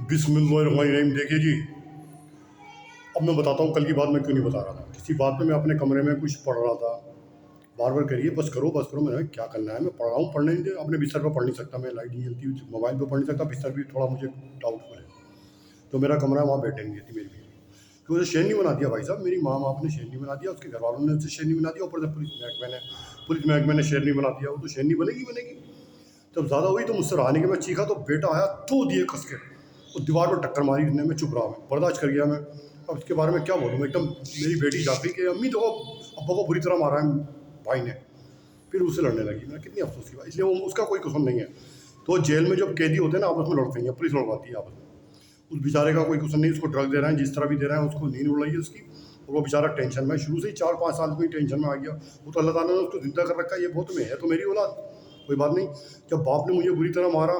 बिस्मिल्लाहिर्रहमानिर्रहीम। देखिए जी, अब मैं बताता हूँ कल की बात मैं क्यों नहीं बता रहा था। किसी बात पे मैं अपने कमरे में कुछ पढ़ रहा था, बार बार करिए बस करो बस करो। मैंने क्या करना है, मैं पढ़ रहा हूँ, पढ़ने नहीं दे। अपने बिस्तर पर पढ़ नहीं सकता मैं, लाइट नहीं जलती, मोबाइल पर पढ़ नहीं सकता, बिस्तर भी थोड़ा मुझे डाउटफुल है। तो मेरा कमरा वहाँ बैठने नहीं देती मेरी बीवी, तो उसे शेरनी बना दिया भाई साहब। मेरी माँ बाप ने शेरनी बना दिया, उसके घर वालों ने उसे शेरनी बना दिया, ऊपर से पुलिस महकमे ने शेरनी बना दिया। वो तो शेरनी बनेगी बनेगी। जब ज़्यादा हुई तो मुझसे रहा नहीं कि मैं चीखा, तो बेटा आया, दो दिए कस के, वो दीवार पर टक्कर मारी उसने। मैं चुप रहा, मैं बर्दाश्त कर गया मैं। अब इसके बारे में क्या बोलूँ मैं, एकदम मेरी बेटी जाग गई कि अम्मी देखो अब्बा को बुरी तरह मारा है भाई ने। फिर उससे लड़ने लगी। मैं कितनी अफसोस की बात, इसलिए वो उसका कोई कसूर नहीं है। तो जेल में जब कैदी होते हैं ना, आपस में लड़ते हैं, पुलिस लड़वाती है आपस में। उस बेचारे का कोई कसूर नहीं, उसको ड्रग दे रहे हैं, जिस तरह भी दे रहे हैं, उसको नींद उड़ रही है उसकी, और वो बेचारा टेंशन में, शुरू से ही 4-5 साल में टेंशन में आ गया। वो तो अल्लाह ताला ने उसको जिंदा कर रखा है, ये बहुत में है तो मेरी औलाद, कोई बात नहीं। जब बाप ने मुझे बुरी तरह मारा,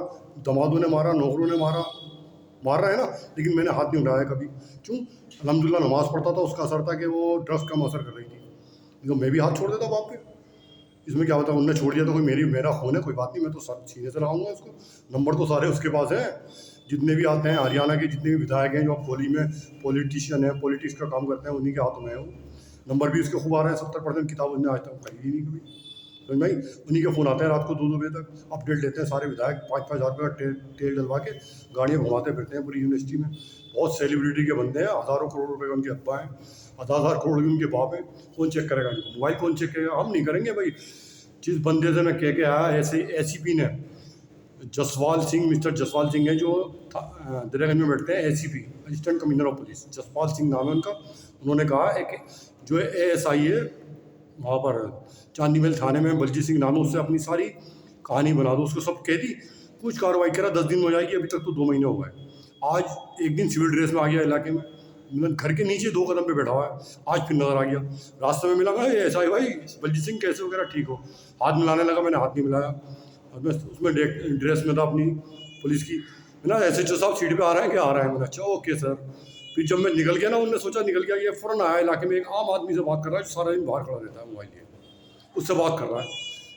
दमादों ने मारा, नौकरों ने मारा, मार रहा है ना, लेकिन मैंने हाथ नहीं उठाया कभी। क्यों? अल्हम्दुलिल्लाह नमाज़ पढ़ता था, उसका असर था कि वो ड्रग्स कम असर कर रही थी। तो मैं भी हाथ छोड़ देता बाप पे, इसमें क्या होता है, उनने छोड़ दिया तो कोई मेरा खून है, कोई बात नहीं, मैं तो सर सीने से लगाऊंगा उसको। नंबर तो सारे उसके पास हैं, जितने भी आते हैं हरियाणा के, जितने भी विधायक हैं जो अब कोहली में पॉलिटिशियन है, पॉलिटिक्स का काम करते हैं, उन्हीं के हाथों में है वो। नंबर भी उसके खूब आ रहे हैं, 70% किताब उसने आज तक खरीदी नहीं कभी। समझ में आई? उन्हीं के फ़ोन आते हैं रात को 2-2 बजे तक, अपडेट लेते हैं सारे विधायक, 5-5 हज़ार रुपये का तेल डलवा के गाड़ियाँ घुमाते फिरते हैं पूरी यूनिवर्सिटी में। बहुत सेलिब्रिटी के बंदे हैं, हज़ारों करोड़ रुपए के उनके अब्बा हैं, हज़ार करोड़ के उनके बाप हैं। कौन चेक करेगा इनको? मोबाइल कौन चेक करेगा? हम नहीं करेंगे भाई। जिस बंदे से मैं कह के आया, ऐसे एसीपी ने, जसवाल सिंह, मिस्टर जसवाल सिंह है, जो दरियागंज में बैठते हैं, ACP, assistant commissioner of police, Jaspal Singh नाम है उनका। उन्होंने कहा एक जो एएसआई है वहाँ पर चांदी महल थाने में, बलजीत सिंह नाम है, उससे अपनी सारी कहानी बना दो, उसको सब कह दी। कुछ कार्रवाई करा, 10 दिन में हो जाएगी, अभी तक तो 2 महीने हो गए। आज एक दिन सिविल ड्रेस में आ गया इलाके में, मतलब घर के नीचे 2 कदम पे बैठा हुआ है। आज फिर नजर आ गया, रास्ते में मिला, ये ऐसा है भाई बलजीत सिंह कैसे वगैरह ठीक हो? हाथ मिलाने लगा, मैंने हाथ नहीं मिलाया, और मैं उसमें ड्रेस में था अपनी पुलिस की। ना एसएचओ साहब सीढ़ी पे आ रहे हैं, क्या आ रहे हैं? मैंने अच्छा ओके सर। फिर जब मैं निकल गया ना, उनने सोचा निकल गया, ये फ़ौरन आया इलाके में, एक आम आदमी से बात कर रहा है जो सारा दिन बाहर खड़ा रहता है मोबाइल लिए, उससे बात कर रहा है।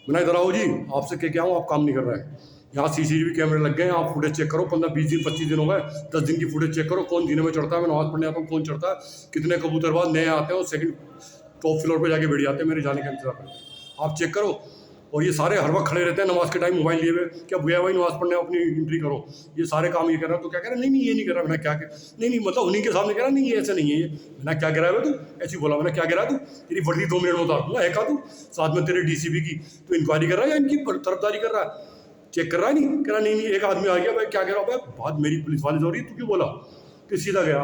मैंने इधर आओ जी, आपसे क्या हूँ, आप काम नहीं कर रहे हैं। यहाँ सीसीटीवी कैमरे लग गए हैं, आप फुटेज चेक करो, 15-20 दिन 25 दिन हो गए, 10 दिन की फुटेज चेक करो, कौन जीने में चढ़ता है, मैं नमाज पढ़ने आता हूँ, कौन चढ़ता है, कितने कबूतरबाज नए आते हैं और सेकंड टॉप फ्लोर पे जाके बैठ जाते हैं मेरे जाने का इंतजार करते हैं, आप चेक करो। और ये सारे हर वक्त खड़े रहते हैं नमाज के टाइम मोबाइल लिए हुए, क्या भैया भाई नमाज पढ़ने अपनी एंट्री करो, ये सारे काम ये कर रहा है। तो क्या कह रहा है, नहीं नहीं ये नहीं कर रहा। मैंने क्या नहीं नहीं मतलब उन्हीं के सामने कह रहा, नहीं ये ऐसा नहीं है ये। मैंने क्या गिरा है तू, ऐसी बोला। मैंने क्या गिरा तू, तेरी वर्दी 2 मिनट में उतार दूंगा, है का तू, साथ में तेरे डीसीपी की, तो इंक्वायरी कर रहा है या इनकी तरफदारी कर रहा है, चेक कर रहा है? नहीं कह रहा, नहीं नहीं एक आदमी आ गया भाई, क्या कह रहा है, बात मेरी पुलिस वाले से हो रही है, तू क्यों बोला? फिर सीधा गया,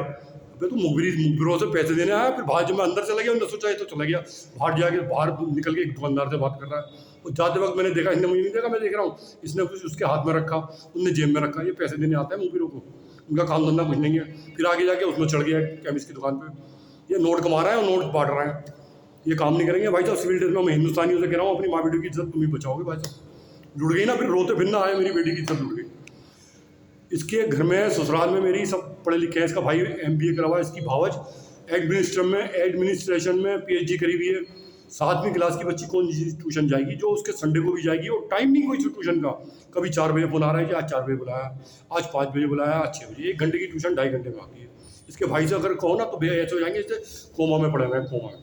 अबे तू मुखबिरों से पैसे देने आया। फिर बाहर जब मैं अंदर चला गया, उन्होंने सोचा ये तो चला गया, बाहर निकल के एक दुकानदार से बात कर रहा है। और जाते वक्त मैंने देखा, इसने मुझे नहीं देखा, मैं देख रहा हूँ, इसने कुछ उसके हाथ में रखा, उनने जेब में रखा। ये पैसे देने आता है मुखबिरों को, उनका काम धंधा कुछ नहीं है। फिर आगे जाके उसमें चढ़ गया केमिस्ट की दुकान पर, ये नोट कमा रहा है और नोट बांट रहा है। ये काम नहीं करेंगे भाई साहब। सिविल ड्रेस में मैं हिंदुस्तानियों से कह रहा हूँ, अपनी माँ बेटी की इज्जत तुम ही बचाओगे भाई साहब। जुड़ गई ना, फिर रोते फिर ना आए, मेरी बेटी की इज्जत जुड़ गई। इसके घर में ससुराल में मेरी सब पढ़े लिखे हैं, इसका भाई एमबीए करा हुआ है, इसकी भावज एडमिनिस्ट्रेशन में पीएचडी करी हुई है। 7वीं क्लास की बच्ची कौन सी ट्यूशन जाएगी जो उसके संडे को भी जाएगी, और टाइम नहीं कोई ट्यूशन का। कभी 4 बजे बुला रहा है कि आज 4 बजे बुलाया, आज 5 बजे बुलाया, आज 6 बजे। 1 घंटे की ट्यूशन 2.5 घंटे में आती है। इसके भाई से अगर कहो ना तो भैया ऐसे हो जाएंगे जैसे कोमा में पड़े हुए हैं, कोमा में।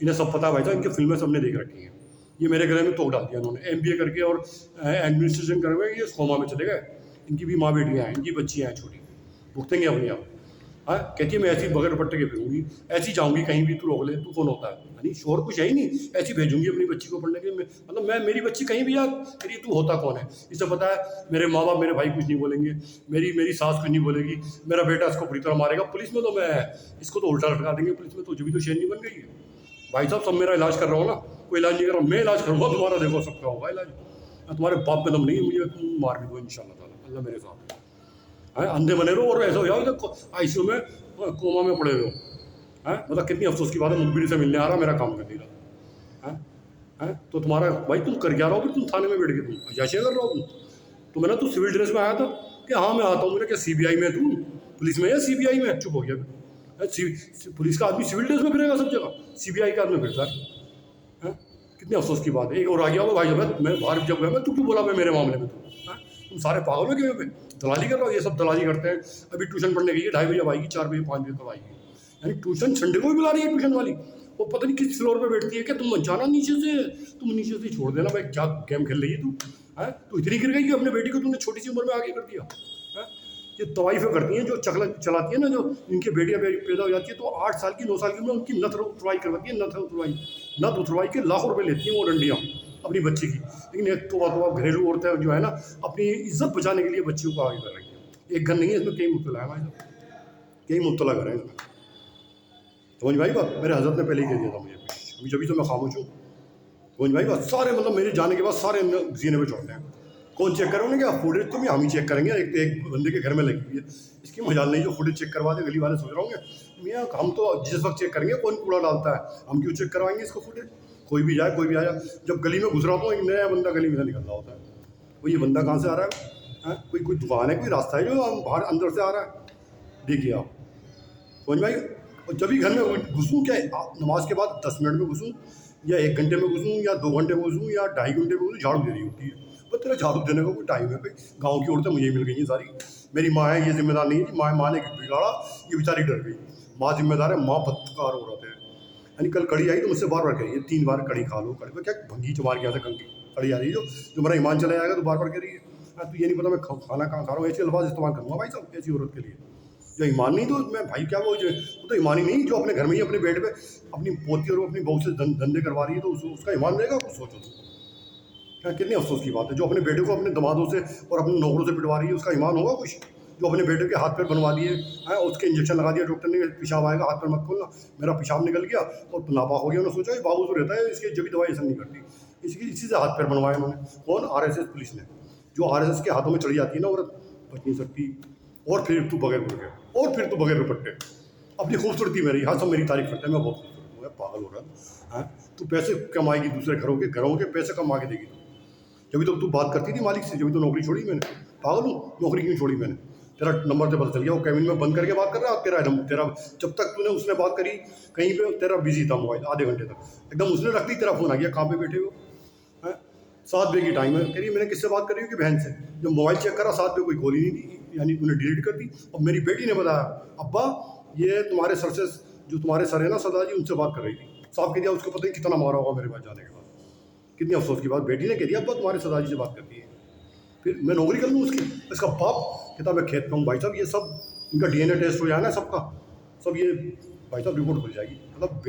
इन्हें सब पता है भाई साहब, इनकी फिल्में सबने देख रखी हैं। ये मेरे गले में तोड़ डाल दिया उन्होंने, एमबीए करके और एडमिनिस्ट्रेशन करे हुए ये कोमा में चले गए। इनकी भी माँ बेटियाँ हैं, इनकी बच्चियाँ हैं छोटी, भुगतेंगे अपनी आप। हाँ, कहती है मैं ऐसी बगैर दुपट्टे के फिरूंगी, ऐसी जाऊंगी कहीं भी, तू रोक ले, तू कौन होता है? यानी शोर कुछ है ही नहीं, ऐसी भेजूंगी अपनी बच्ची को पढ़ने के लिए। मतलब मैं, मेरी बच्ची कहीं भी यार, तेरी तू होता कौन है? इसे पता है मेरे माँ बाप, मेरे भाई कुछ नहीं बोलेंगे, मेरी सास कुछ नहीं बोलेगी, मेरा बेटा इसको बुरी तरह मारेगा, पुलिस में तो मैं इसको तो उल्टा लटका देंगे पुलिस में, तो जो भी तो शेरनी बन गई है। भाई साहब सब मेरा इलाज कर रहा हूँ ना, कोई इलाज नहीं कर रहा हूँ, मैं इलाज करूँगा तुम्हारा, देखो सबका होगा इलाज। तुम्हारे बाप में दम नहीं है, मुझे मार भी दो इंशाल्लाह ताला, अल्लाह मेरे साथ है। अंधे बने रहो और ऐसा हो जाओ तो आईसीयू में कोमा में पड़े रहो। हैं मतलब कितनी अफसोस की बात है, मुखबिर से मिलने आ रहा, मेरा काम कर नहीं रहा। हैं तो तुम्हारा भाई, तुम कर क्या रहो फिर? तुम थाने में बैठ के तुम अयाशियाँ कर रहे हो तुम? तो मैंने, तू सिविल ड्रेस में आया था कि हाँ मैं आता हूँ। मैंने क्या सीबीआई में, तू पुलिस में या सीबीआई में? चुप हो गया फिर। पुलिस का आदमी सिविल ड्रेस में फिरेगा सब जगह, सीबीआई का आदमी फिरता है। कितनी अफसोस की बात है। एक और आ गया होगा भाई, जब मैं बाहर जब गया, मैं तू क्यों बोला मैं मेरे मामले में? तू तुम सारे पागल हो क्यों पे दलाली कर रहे हो? ये सब दलाली करते हैं। अभी ट्यूशन पढ़ने गई है, 2:30 बजे अब आएगी, 4 बजे 5 बजे कब आएगी? यानी ट्यूशन संडे को भी बुला रही है ट्यूशन वाली। वो पता नहीं किस फ्लोर पे बैठती है कि तुम जाना नीचे से, तुम नीचे से छोड़ देना भाई, क्या गेम खेल रही है तू? है तू इतनी गिर गई कि अपने बेटी को तुमने छोटी सी उम्र में आगे कर दिया है? ये तवाइफें करती हैं जो चकला चलाती है ना, जो इनकी बेटियां पैदा हो जाती है तो 8 साल की 9 साल की उम्र में उनकी नथ उतरवाई करवाती है। नथ उतरवाई के लाखों रुपए लेती हैं वो रंडियाँ अपनी बच्ची की। लेकिन एक तो घरेलू औरतें जो है ना, अपनी इज्जत बचाने के लिए बच्चियों को आगे कर रही है। एक घर नहीं है, इसमें कई मुब्तला है भाई, कई मुब्तला घर है इसमें। समझ भाई बात, मेरे हज़रत ने पहले ही कह दिया था मुझे, अभी जब तो मैं खामोश हूँ। समझ भाई बात, सारे मतलब मेरे जाने के बाद सारे जीने पे चढ़ते हैं। कौन चेक करोगे? क्या फुटेज तो हम ही चेक करेंगे? एक बंदे के घर में लगी हुई है, इसकी मजाल नहीं जो फुटेज चेक करवा दे। गली वाले सोच रहे होंगे मियाँ हम तो जिस वक्त चेक करेंगे कौन कूड़ा डालता है, हम क्यों चेक करवाएंगे इसको फुटेज? कोई भी जाए कोई भी आया, जब गली में घुस रहा हूँ एक नया बंदा गली में से निकल रहा होता है, वो ये बंदा कहाँ से आ रहा है? कोई दुकान है, कोई रास्ता है जो बाहर अंदर से आ रहा है? देखिए आप। समझ भाई, और जब भी घर में घुसूँ, क्या नमाज के बाद 10 मिनट में घुसूँ या 1 घंटे में घुसूँ या 2 घंटे में घुसूँ या 2.5 घंटे में घुसूँ, झाड़ू दे रही होती है। तो तेरा झाड़ू देने का कोई टाइम है? भाई गाँव की औरतें मुझे मिल गई हैं सारी। मेरी माँ है, ये जिम्मेदार नहीं है कि माँ ने बिगाड़ा, ये बेचारी डर गई। माँ जिम्मेदार है, माँ बदकार औरत है। यानी कल कड़ी आई तो मुझसे बार बार कही है, 3 बार कड़ी खा लो। कड़ी को क्या भंगी चमार के यहाँ से कंकी कड़ी आ रही है जो मेरा ईमान चला जाएगा तो बार बार कह रही है तो ये नहीं पता मैं खाना कहाँ खा रहा हूँ, ऐसे अल्फाज इस्तेमाल करूँगा भाई साहब ऐसी औरत के लिए? जो ईमान नहीं तो मैं भाई क्या वो तो ईमान ही नहीं, जो अपने घर में ही अपने बेड पे अपनी पोती और अपनी बहू से धंधे करवा रही है तो उसका ईमान रहेगा? कुछ सोचो क्या, कितनी अफसोस की बात है। जो अपने बेटे को अपने दमादों से और अपने नौकरों से पिटवा रही है, उसका ईमान होगा कुछ? जो अपने बेटे के हाथ पैर बनवा दिए हैं, उसके इंजेक्शन लगा दिया डॉक्टर ने, पेशाब आएगा हाथ पैर मत खोलना, मेरा पेशाब निकल गया और नापाक हो गया, उन्होंने सोचा बाबू तो रहता है इसके जब भी दवाई ऐसा नहीं करती, इसी से हाथ पैर बनवाए उन्होंने। कौन? RSS पुलिस ने। जो RSS के हाथों में चढ़ी जाती है ना औरत, बच नहीं सकती। और फिर तू बगैर दुपट्टे, और फिर तू बगैर दुपट्टे, अपनी खूबसूरती मेरी, हाँ सब मेरी तारीफ करते हैं, मैं बहुत खूबसूरत हूँ, पागल हो रहा है। तू पैसे कमाएगी, दूसरे घरों के पैसे कमा के देगी तू। जब तो तू बात करती थी मालिक से, जब तो नौकरी छोड़ी मैंने। पागल हूँ? नौकरी क्यों छोड़ी मैंने? तेरा नंबर से पता चल गया, वो कैबिन में बंद करके बात कर रहा है। तेरा जब तक तूने उसने बात करी कहीं पे, तेरा बिजी था मोबाइल आधे घंटे तक, एकदम उसने रख दी, तेरा फोन आ गया, कहाँ पे बैठे हो? 7 बजे की टाइम है, कह रही मैंने किससे बात कर रही हूँ कि बहन से। जब मोबाइल चेक करा 7 बजे कोई कॉल ही नहीं थी, यानी तूने डिलीट कर दी। और मेरी बेटी ने बताया अब्बा ये तुम्हारे सर से, जो तुम्हारे सर है ना सरदार जी, उनसे बात कर रही थी। साफ कह दिया, उसको पता नहीं कितना मारा होगा मेरे पास जाने के बाद। कितनी अफसोस की बात, बेटी ने कह दिया अब्बा तुम्हारे सरदार जी से बात करती है। फिर मैं नौकरी कर लूँ उसकी? इसका बाप कहता मैं खेत में हूँ। भाई साहब ये सब इनका DNA टेस्ट हो जाए ना सबका, सब ये भाई साहब रिपोर्ट खुल जाएगी। मतलब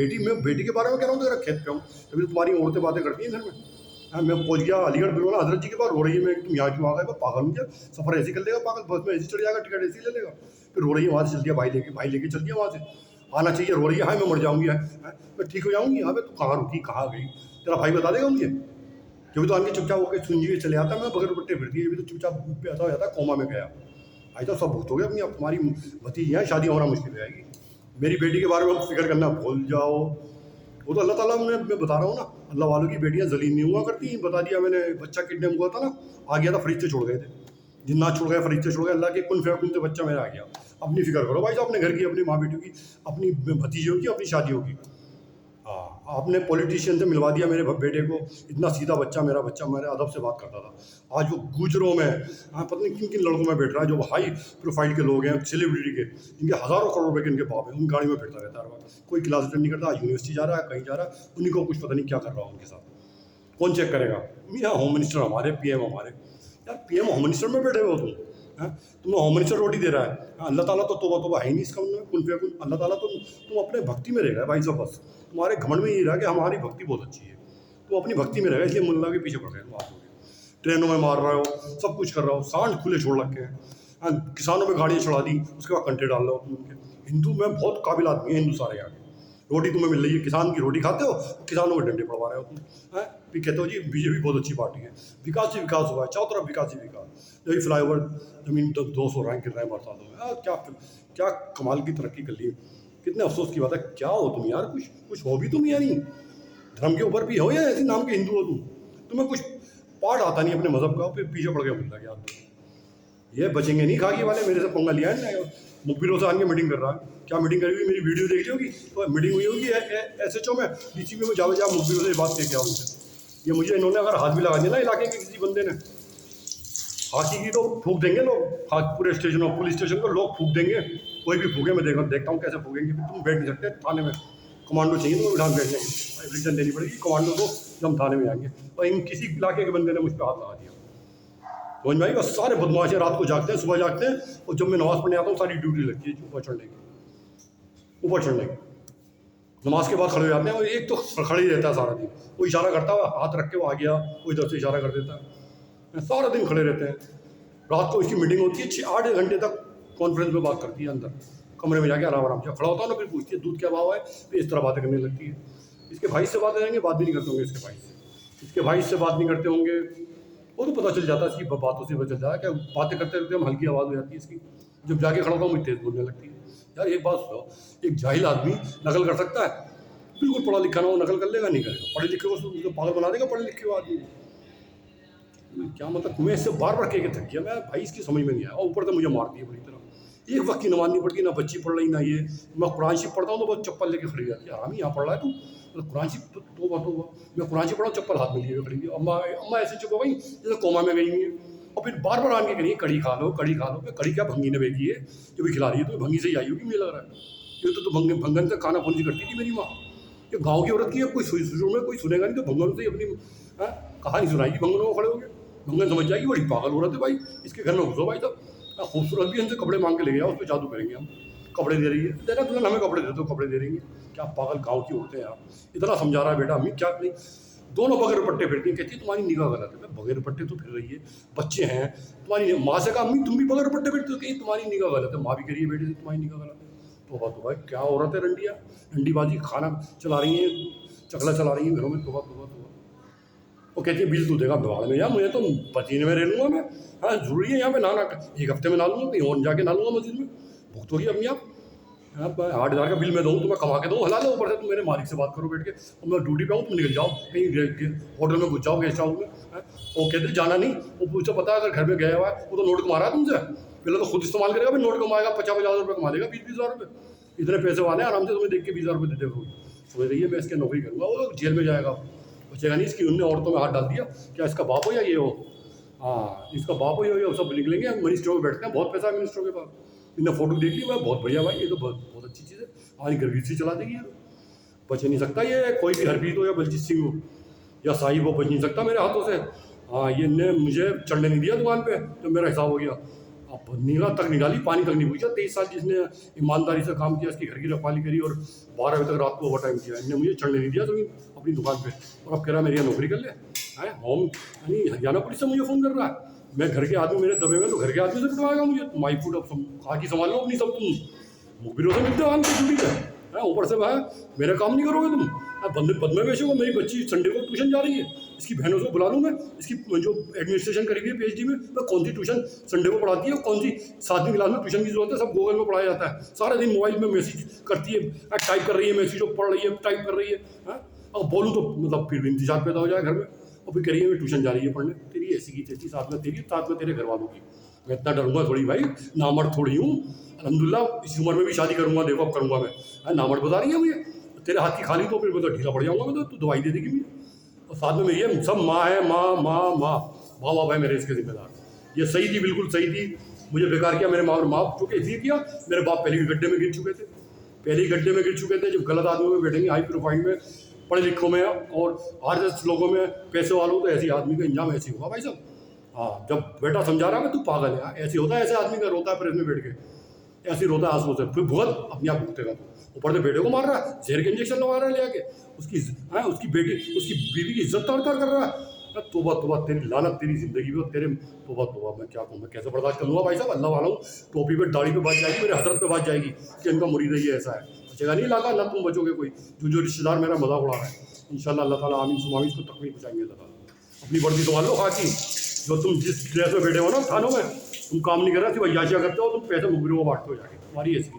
बेटी के बारे में कह रहा हूँ, तेरा खेत पे हूँ, तभी तो तुम्हारी औरतें बातें करती हैं घर में। मैं पहुँच गया अलीगढ़ बिरौला हजरत जी के पास, रो रही है, मैं तुम यहाँ क्यों आ गए? पागल हूँ क्या? सफ़र ऐसे कर लेगा पागल, बस में ऐसे चढ़ जाएगा, टिकट ऐसे ले लेगा। फिर रो रही है, वहाँ से चल दिया भाई लेके चल दिया वहाँ से, आना चाहिए। रो रही है, हाँ मैं मर जाऊँगी, मैं ठीक हो जाऊँगी। हाँ तू कहाँ रुकी, कहाँ गई? तेरा भाई बता देगा मुझे? जब तो आगे चुपचाप होकर सुंजी चले आता, मैं बगैर दुपट्टे फिरती है, अभी तो चुपचाप पैसा हो जाता, कोमा में गया। भाई तो सब भुगत हो गया अपनी। अब तुम्हारी भतीजी है, शादी होना मुश्किल हो जाएगी। मेरी बेटी के बारे में फिक्र करना भूल जाओ। वो तो अल्लाह ताला मैं बता रहा हूँ ना, अल्लाह वालों की बेटियां जलील नहीं हुआ करती। बता दिया मैंने, बच्चा किडनैप हुआ था ना, आ गया था फरिश्ते छोड़ गए थे, जिन्नात छोड़ गए, फरिश्ते छोड़ गए, अल्लाह के कुन फयाकुन से बच्चा मेरा आ गया। अपनी फिक्र करो भाई साहब, अपने घर की, अपनी माँ बेटियों की, अपनी भतीजियों की, अपनी शादियों की। हाँ, आपने पॉलिटिशियन से मिलवा दिया मेरे बेटे को। इतना सीधा बच्चा, मेरा बच्चा मेरे अदब से बात करता था। आज वो गुजरों में, हाँ पता नहीं किन किन लड़कों में बैठ रहा है, जो हाई प्रोफाइल के लोग हैं, सेलिब्रिटी के, जिनके हज़ारों करोड़ रुपए के इनके बाप हैं, उन गाड़ी में बैठता रहता है। कोई क्लास अटेंड नहीं करता, यूनिवर्सिटी जा रहा है, कहीं जा रहा है, उन्हीं को कुछ पता नहीं क्या कर रहा है उनके साथ। कौन चेक करेगा? यहाँ होम मिनिस्टर हमारे, PM हमारे। यार PM होम मिनिस्टर में बैठे हो तुम? तुम्हें होम मिनिस्टर रोटी दे रहा है। अल्लाह ताला तो तोबा है ही नहीं इसका, कुल फयाकुन। अल्लाह ताला तो तुम अपने भक्ति में रहेगा भाई साहब। बस तुम्हारे घमंड में ये रहा कि हमारी भक्ति बहुत अच्छी है, तो अपनी भक्ति में रहेगा, इसलिए मुल्ला के पीछे पड़ गए। बात हो गई, ट्रेनों में मार रहे हो, सब कुछ कर रहे हो, सांड खुले छोड़ रखे हैं, किसानों में गाड़ियाँ चढ़ा दी, उसके बाद कंटे डाल रहे हो उनके। हिंदू में बहुत काबिल आदमी है, हिंदू सारे आगे। रोटी तुम्हें मिल रही है, किसान की रोटी खाते हो, किसानों के डंडे पड़वा रहे हो तुम। फिर कहते हो जी BJP बहुत अच्छी पार्टी है, विकास ही विकास हुआ है, चारों तरफ विकास ही विकास। जब फ्लाईओवर जमीन 200 रैंक गिर रहे हैं बरसातों में, क्या कमाल की तरक्की कर ली। कितने अफसोस की बात है। क्या हो तुम यार, कुछ हो भी तुम या नहीं? धर्म के ऊपर भी हो या ऐसे नाम के हिंदू हो तुम? तुम्हें कुछ पाठ आता नहीं अपने मजहब का, फिर पीछे पड़ गया बोलता क्या ये बचेंगे नहीं खाकी वाले। मेरे से पंगा लिया है ना, मुखबिरों से आके मीटिंग कर रहा है। क्या मीटिंग करी हुई? मेरी वीडियो देख ली होगी, तो मीटिंग हुई होगी SHO में, DCP में, जाओ मुखबिरों से बात किया क्या उनसे। ये मुझे इन्होंने अगर हाथ भी लगा दिया ना इलाके के किसी बंदे ने, खाकी की तो फूंक देंगे लोग, पूरे स्टेशन और पुलिस स्टेशन को लोग फूंक देंगे, कोई भी फूके, मैं देखता हूँ कैसे फूकेंगे। तुम बैठ नहीं सकते थाने में, कमांडो चाहिए तो बिठान बैठने की, एप्लीकेशन देनी पड़ेगी कमांडो को जब हम थाने में आएंगे। और इन किसी इलाके के बंदे ने मुझ पर हाथ लगा दिया, समझ में आई। और सारे बदमाश रात को जागते हैं, सुबह जागते हैं, और जब मैं नमाज़ पढ़ने आता हूँ सारी ड्यूटी लगती है ऊपर चढ़ने की, नमाज के बाद खड़े हो जाते हैं। और एक तो खड़े ही रहता है सारा दिन, वो इशारा करता है, हाथ रख के वो आ गया, वो इधर से इशारा कर देता है, सारा दिन खड़े रहते हैं। रात को इसकी मीटिंग होती है, 6-8 घंटे तक कॉन्फ्रेंस में बात करती है, अंदर कमरे में जाके आराम से खड़ा होता है ना, फिर पूछती है दूध क्या भाव है, फिर इस तरह बातें करने लगती है। इसके भाई से बातें करेंगे, बात भी नहीं करते होंगे इसके भाई से बात नहीं करते होंगे, वो तो पता चल जाता है इसकी बातों से, पता चल जाता है क्या बातें करते रहते हम, हल्की आवाज़ हो जाती है इसकी। जब जाके खड़ा होता हूँ मुझे तेज़ बोलने लगती है। यार एक बात सुनो, एक जाहिल आदमी नकल कर सकता है? बिल्कुल पढ़ा लिखा ना हो नकल कर लेगा? नहीं करेगा। पढ़े लिखे को तो पागल बना देगा पढ़े लिखे को आदमी। क्या मतलब, मैं इससे बार बार कह के थक गया, मैं भाई इसकी समझ में नहीं आया। और ऊपर से मुझे मारती है बुरी तरह, एक वक्त की नमाज नहीं पढ़ती, ना बच्ची पढ़ रही, ना ये। मैं कुरान शरीफ पढ़ता हूँ तो बस चप्पल लेके खड़ी जाती है, आराम ही यहाँ पढ़ रहा है तू, मतलब कुरान शरीफ तो बात होगा। मैं कुरान शरीफ पढ़ा हूँ, चप्पल हाथ में लिए खड़ी, अम्मा ऐसे चुप हो गई जैसे कोमा में गई हुई है। और फिर बार बार आके करिए कड़ी खा लो कड़ी खा लो। कड़ी क्या भंगी ने बेची है जो भी खिला रही है, तो भंगी से ही आई होगी मुझे लग रहा है। ये तो भंगन से खाना फोन करती थी मेरी माँ। ये गाँव की औरत की है, कोई शुरू में कोई सुनेगा नहीं, तो भंगन से ही अपनी कहानी सुनाएगी, भंगनों को खड़े हो गए, भंगन समझ जाएगी बड़ी पागल औरत है भाई, इसके घर में घुसो भाई। तब खूबसूरत भी इनसे कपड़े मांग के ले गया, उस पर जादू करेंगे हम, कपड़े दे रही है, देना तुझे, हमें कपड़े दे दो, कपड़े दे रही है। क्या पागल गाँव की औरतें हैं आप, इतना समझा रहा है बेटा अम्मी क्या नहीं। दोनों बगैर दुपट्टे फिरती हैं, कहती है तुम्हारी निगाह गलत है। मैं बगैर दुपट्टे तो फिर रही है, बच्चे हैं तुम्हारी। माँ से कहा अम्मी तुम भी बगैर दुपट्टे फिरते हो, कहीं तुम्हारी निगाह गलत है। माँ भी कह रही है बेटे से तुम्हारी निगाह गलत है। तो भाई क्या औरत है, रंडीबाजी, खाना चला रही हैं, चकला चला रही हैं घरों में। तो वो कहती है बिल तू देगा भगवान में, यार मुझे तो पसीने में रह लूँगा मैं, हाँ जरूरी है यहाँ पे नहाना, एक हफ्ते में नहा लूँगा, कहीं और जाके नहा लूँगा मस्जिद में, भुगत होगी अपनी आप। 8,000 का बिल मैं दूँ, तुम्हें कमा के दूँ, हला लो, ऊपर से तुम मेरे मालिक से बात करो बैठ के, और मैं ड्यूटी पे आऊँ, तुम निकल जाओ कहीं होटल में घुस जाओ, गेस्ट हाउस में। वो कहते जाना नहीं, वो पूछो पता है अगर घर में गया हुआ है वो तो नोट कमा रहा है तुमसे, पहले तो खुद इस्तेमाल करेगा, फिर नोट कमाएगा, 50,000 रुपये कमा लेगा, 20,000 रुपये। इतने पैसे वाले हैं, आराम से तुम्हें देख के 20,000 रुपये दे देगा। समझ रही है, मैं इसकी नौकरी करूँगा, वो जेल में जाएगा, बचेगा नहीं। इसकी उनने औरतों में हाथ डाल दिया, क्या इसका बाप हो या ये हो, हाँ इसका बाप हो या सब निकलेंगे। मिनिस्टरों में बैठते हैं, बहुत पैसा है मिनिस्टरों के पास। इन्हें फोटो देख ली, मैं बहुत बढ़िया भाई, ये तो बहुत अच्छी चीज़ है, हमारी गर्वित से चला देगी, बच नहीं सकता ये। कोई भी हरप्रीत हो या बलजीत सिंह हो या साहिब हो, बच नहीं सकता मेरे हाथों से। हाँ ये ने मुझे चढ़ने नहीं दिया दुकान पे, तो मेरा हिसाब हो गया। अब नीला तक नहीं डाली, पानी तक नहीं पूछा। 23 साल जिसने ईमानदारी से काम किया, इसकी घर की रखवाली करी और 12 बजे तक रात को ओवर टाइम किया, इन्हें मुझे चढ़ने नहीं दिया जमीन अपनी दुकान पे। और अब कह रहा मेरी यहाँ नौकरी कर ले है। होम यानी हरियाणा पुलिस से मुझे फ़ोन कर रहा है, मैं घर के आदमी मेरे दबे में, तो घर के आदमी से पिटवाएगा मुझे। माई फूड अब खा की संभाल लो अपनी, सब तुम मुखबिरों से मिलते हो हम ड्यूटी पे, ऊपर से भाई मेरा काम नहीं करोगे तुम, बदमे बेचोगे। मेरी बच्ची संडे को ट्यूशन जा रही है, इसकी बहनों से बुला लूँ मैं, इसकी जो एडमिनिस्ट्रेशन करी हुई है PhD में, मैं कौन सी ट्यूशन संडे को पढ़ाती है, कौन सी 7वीं क्लास में ट्यूशन की जरूरत है, सब गूगल में पढ़ाया जाता है। सारा दिन मोबाइल में मैसेज करती है, टाइप कर रही है, मैसेज पढ़ रही है, टाइप कर रही है। और बोलूँ तो मतलब फिर इंतजार पैदा हो जाए घर में, और फिर कह रही है मैं ट्यूशन जा रही है पढ़ने। तेरी ऐसी की तैसी, साथ में तेरी, साथ में तेरे घर वालों की। मैं इतना डरूंगा थोड़ी भाई, नामर्द थोड़ी हूँ। अल्हम्दुलिल्लाह इस उम्र में भी शादी करूँगा, देखो अब करूँगा मैं। नामर्द बता रही है मुझे, तेरे हाथ की खाली तो फिर मैं तो ढीला पड़ जाऊँगा, मैं तो तू दवाई दे देगी मुझे। और साथ में मेरी ये सब माँ है, माँ बाप है मेरे इसके जिम्मेदार। ये सही थी, बिल्कुल सही थी, मुझे बेकार किया मेरे माँ और माँ चुके इसलिए किया। मेरे बाप पहले ही गड्ढे में गिर चुके थे, जब गलत आदमियों में बैठेंगे, हाई प्रोफाइल में, पढ़े लिखों में और RS लोगों में, पैसे वालों, तो ऐसे आदमी का इंजाम ऐसे होगा भाई साहब। हाँ जब बेटा समझा रहा है तू पागल है, ऐसे होता है, ऐसे आदमी का रोता है प्रेस में बैठ के, ऐसे रोता है आंसू से, फिर भुगत अपने आप भुगतेगा। तो ऊपर से बेटे को मार रहा है, जहर के इंजेक्शन लगा रहा है ले आके, उसकी बीवी की इज्जत तोड़ कर रहा है। तोबा तेरी लानत तेरी जिंदगी में, तेरे तोबा मैं क्या कहूँ, मैं कैसे बर्दाश्त कर लूँगा भाई साहब। अल्लाह वाला हूँ, टोपी पे दाढ़ी पे बात जाएगी, मेरे हजरत पे बात जाएगी कि इनका मुरीद है, ये ऐसा है। बचेगा नहीं इलाका, ना तुम बचोगे कोई। जो रिश्तेदार मेरा मजाक उड़ा रहा है, इंशाल्लाह अल्लाह ताला आमीन सुमामीन इसको तकलीफ पहुँचाएंगे अल्लाह ताला। अपनी वर्दी संभाल लो खाकी, जो तुम जिस ड्रेस में बैठे हो ना थानों में, तुम काम नहीं कर रहे, सिर्फ अय्याशियाँ करते हो, तुम पैसे मुखबिरों को बांटते हो जाके, तुम्हारी ऐसी